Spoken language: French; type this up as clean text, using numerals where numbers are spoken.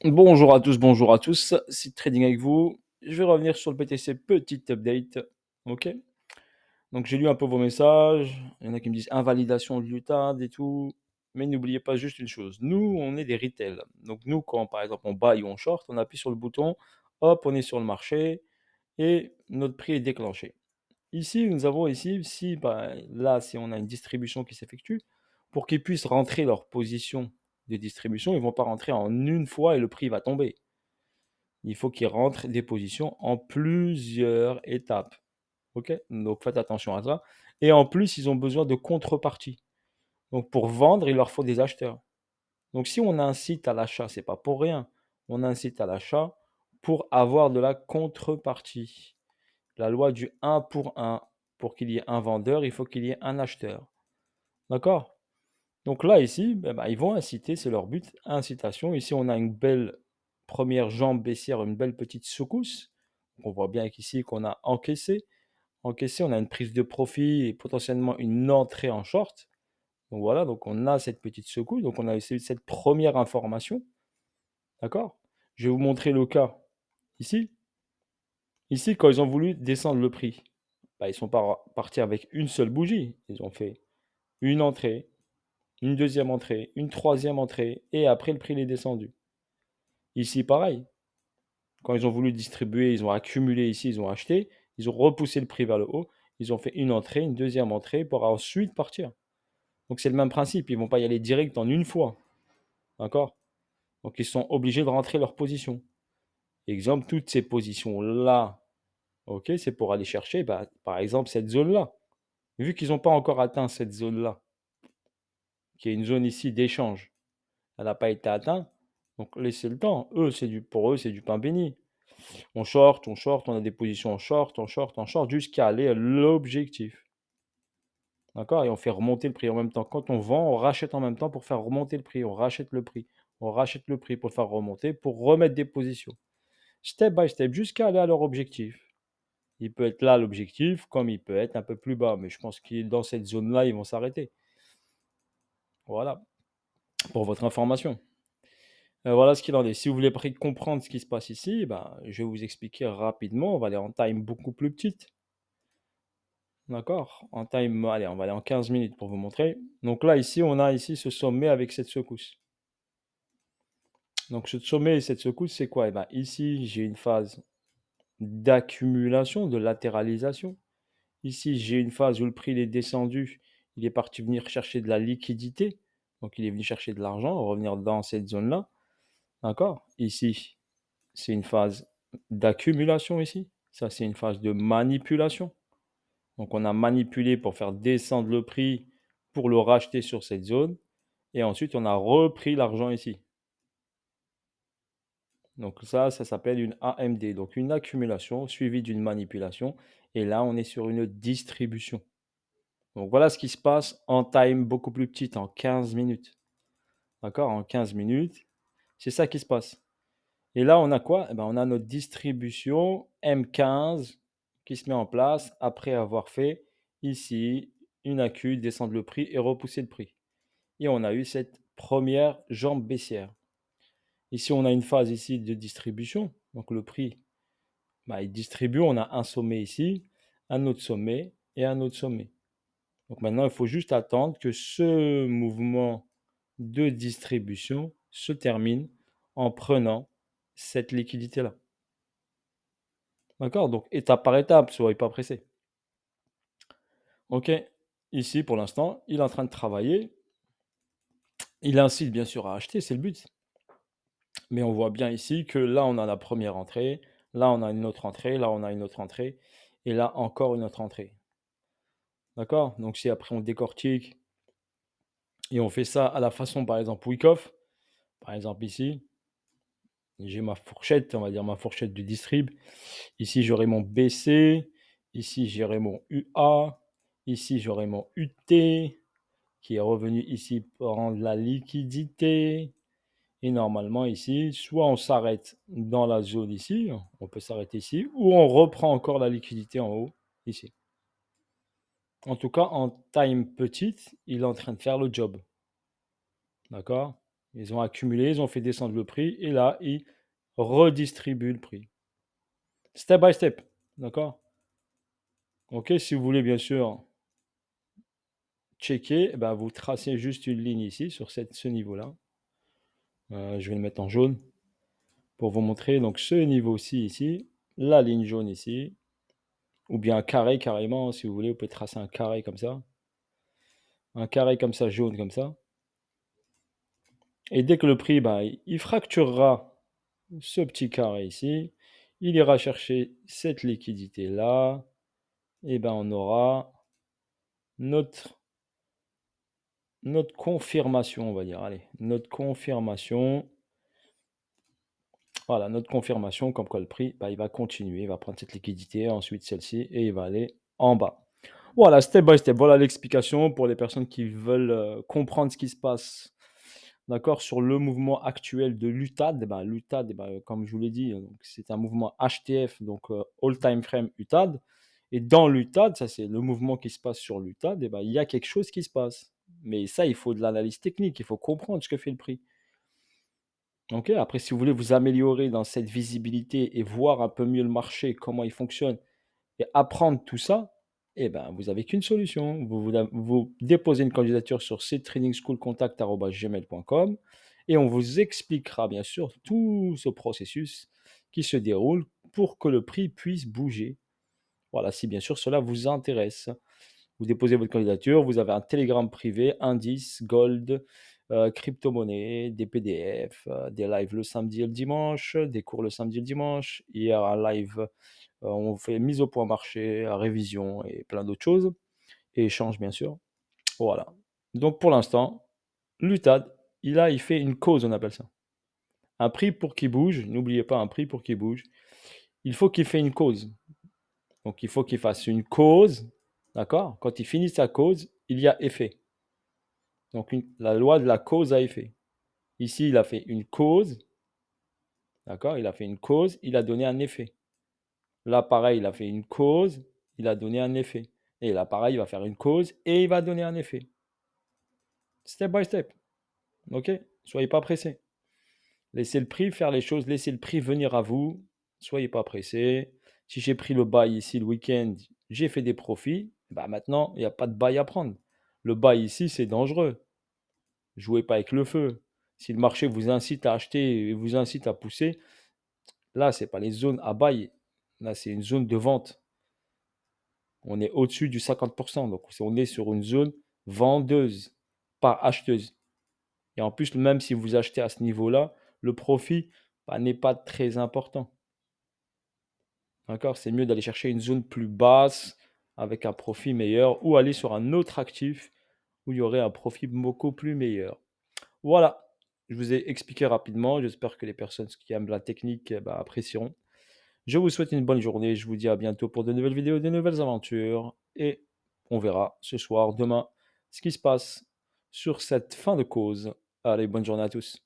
Bonjour à tous, c'est Trading avec vous. Je vais revenir sur le BTC, petite update. Ok. Donc j'ai lu un peu vos messages. Il y en a qui me disent invalidation de l'UTAD et tout. Mais n'oubliez pas juste une chose. Nous, on est des retail. Donc nous, quand par exemple on buy ou on short, on appuie sur le bouton, hop, on est sur le marché et notre prix est déclenché. Ici, nous avons ici, si bah, là, si on a une distribution qui s'effectue, pour qu'ils puissent rentrer leur position de distribution, ils ne vont pas rentrer en une fois et le prix va tomber. Il faut qu'ils rentrent des positions en plusieurs étapes. Ok. Donc faites attention à ça. Et en plus, ils ont besoin de contrepartie. Donc pour vendre, il leur faut des acheteurs. Donc si on incite à l'achat, c'est pas pour rien. On incite à l'achat pour avoir de la contrepartie. La loi du un pour un. Pour qu'il y ait un vendeur, il faut qu'il y ait un acheteur. D'accord. Donc là, ici, ils vont inciter, c'est leur but, incitation. Ici, on a une belle première jambe baissière, une belle petite secousse. On voit bien qu'ici qu'on a encaissé. Encaissé, on a une prise de profit et potentiellement une entrée en short. Donc voilà, donc on a cette petite secousse. Donc on a essayé cette première information. D'accord. Je vais vous montrer le cas ici. Ici, quand ils ont voulu descendre le prix, ils ne sont pas partis avec une seule bougie. Ils ont fait une entrée, une deuxième entrée, une troisième entrée, et après le prix est descendu. Ici, pareil. Quand ils ont voulu distribuer, ils ont accumulé ici, ils ont acheté, ils ont repoussé le prix vers le haut, ils ont fait une entrée, une deuxième entrée pour ensuite partir. Donc c'est le même principe, ils ne vont pas y aller direct en une fois. D'accord. Donc ils sont obligés de rentrer leur position. Exemple, toutes ces positions-là, ok, c'est pour aller chercher, par exemple, cette zone-là. Vu qu'ils n'ont pas encore atteint cette zone-là, qui est une zone ici d'échange, elle n'a pas été atteinte, donc laissez le temps. Pour eux, c'est du pain béni. On short, on a des positions en short, en short, jusqu'à aller à l'objectif. D'accord. Et on fait remonter le prix en même temps. Quand on vend, on rachète en même temps pour faire remonter le prix. On rachète le prix. On rachète le prix pour le faire remonter, pour remettre des positions. Step by step, jusqu'à aller à leur objectif. Il peut être là l'objectif, comme il peut être un peu plus bas. Mais je pense que dans cette zone-là, ils vont s'arrêter. Voilà, pour votre information. Voilà ce qu'il en est. Si vous voulez comprendre ce qui se passe ici, je vais vous expliquer rapidement. On va aller en time beaucoup plus petite. D'accord. En time, allez, on va aller en 15 minutes pour vous montrer. Donc là, ici, on a ici ce sommet avec cette secousse. Donc ce sommet et cette secousse, c'est quoi? Ici, j'ai une phase d'accumulation, de latéralisation. Ici, j'ai une phase où le prix il est descendu. Il est parti venir chercher de la liquidité. Donc il est venu chercher de l'argent, revenir dans cette zone-là. D'accord. Ici, c'est une phase d'accumulation ici. Ça, c'est une phase de manipulation. Donc, on a manipulé pour faire descendre le prix pour le racheter sur cette zone. Et ensuite, on a repris l'argent ici. Donc, ça s'appelle une AMD. Donc, une accumulation suivie d'une manipulation. Et là, on est sur une distribution. Donc, voilà ce qui se passe en time beaucoup plus petite, en 15 minutes. D'accord. En 15 minutes, c'est ça qui se passe. Et là, on a quoi? On a notre distribution M15 qui se met en place après avoir fait ici une accu, descendre le prix et repousser le prix. Et on a eu cette première jambe baissière. Ici, on a une phase ici de distribution. Donc le prix, il distribue. On a un sommet ici, un autre sommet et un autre sommet. Donc maintenant, il faut juste attendre que ce mouvement de distribution se termine en prenant cette liquidité-là. D'accord. Donc étape par étape, soyez pas pressé. Ok. Ici, pour l'instant, il est en train de travailler. Il incite bien sûr à acheter, c'est le but. Mais on voit bien ici que là, on a la première entrée. Là, on a une autre entrée. Là, on a une autre entrée. Et là, encore une autre entrée. D'accord. Donc si après on décortique et on fait ça à la façon, par exemple, Wyckoff, par exemple ici, j'ai ma fourchette, on va dire ma fourchette du distrib. Ici, j'aurai mon BC. Ici, j'aurai mon UA. Ici, j'aurai mon UT qui est revenu ici prendre la liquidité. Et normalement ici, soit on s'arrête dans la zone ici, on peut s'arrêter ici, ou on reprend encore la liquidité en haut, ici. En tout cas, en time petite, il est en train de faire le job. D'accord. Ils ont accumulé, ils ont fait descendre le prix et là, ils redistribuent le prix. Step by step, d'accord? OK, si vous voulez bien sûr checker, eh ben, vous tracez juste une ligne ici sur ce niveau-là. Je vais le mettre en jaune pour vous montrer donc ce niveau-ci ici, la ligne jaune ici, ou bien un carré carrément, si vous voulez, vous pouvez tracer un carré comme ça, jaune comme ça. Et dès que le prix, ben, il fracturera ce petit carré ici, il ira chercher cette liquidité-là, et ben on aura notre, notre confirmation, on va dire. Allez, notre confirmation. Voilà, notre confirmation comme quoi le prix, bah, il va continuer, il va prendre cette liquidité, ensuite celle-ci, et il va aller en bas. Voilà, step by step. Voilà l'explication pour les personnes qui veulent comprendre ce qui se passe, d'accord, sur le mouvement actuel de l'UTAD. Eh ben, l'UTAD, eh ben, comme je vous l'ai dit, donc, c'est un mouvement HTF, donc All Time Frame UTAD. Et dans l'UTAD, ça c'est le mouvement qui se passe sur l'UTAD, eh ben, il y a quelque chose qui se passe. Mais ça, il faut de l'analyse technique, il faut comprendre ce que fait le prix. OK, après si vous voulez vous améliorer dans cette visibilité et voir un peu mieux le marché, comment il fonctionne et apprendre tout ça, eh ben, vous avez qu'une solution. Vous déposez une candidature sur ctrainingschoolcontact@gmail.com et on vous expliquera bien sûr tout ce processus qui se déroule pour que le prix puisse bouger. Voilà, si bien sûr cela vous intéresse. Vous déposez votre candidature, vous avez un Telegram privé, indice, gold, crypto-monnaie, des PDF, des lives le samedi et le dimanche, des cours le samedi et le dimanche. Hier, un live, on fait mise au point marché, révision et plein d'autres choses. Et échange, bien sûr. Voilà. Donc, pour l'instant, l'UTAD, il fait une cause, on appelle ça. Un prix pour qu'il bouge. N'oubliez pas, un prix pour qu'il bouge. Il faut qu'il fasse une cause. Donc, il faut qu'il fasse une cause. D'accord? Quand il finit sa cause, il y a effet. Donc, la loi de la cause à effet. Ici, il a fait une cause, d'accord? Il a fait une cause, il a donné un effet. Là, pareil, il a fait une cause, il a donné un effet. Et là, pareil, il va faire une cause et il va donner un effet. Step by step, ok? Soyez pas pressés. Laissez le prix faire les choses, laissez le prix venir à vous. Soyez pas pressés. Si j'ai pris le bail ici le week-end, j'ai fait des profits, bah maintenant, il n'y a pas de bail à prendre. Le bail ici, c'est dangereux. Jouez pas avec le feu. Si le marché vous incite à acheter et vous incite à pousser, là, c'est pas les zones à bail. Là, c'est une zone de vente. On est au-dessus du 50%. Donc, on est sur une zone vendeuse, pas acheteuse. Et en plus, même si vous achetez à ce niveau-là, le profit bah, n'est pas très important. D'accord? C'est mieux d'aller chercher une zone plus basse avec un profit meilleur ou aller sur un autre actif où il y aurait un profit beaucoup plus meilleur. Voilà, je vous ai expliqué rapidement. J'espère que les personnes qui aiment la technique bah, apprécieront. Je vous souhaite une bonne journée. Je vous dis à bientôt pour de nouvelles vidéos, de nouvelles aventures. Et on verra ce soir, demain, ce qui se passe sur cette fin de cause. Allez, bonne journée à tous.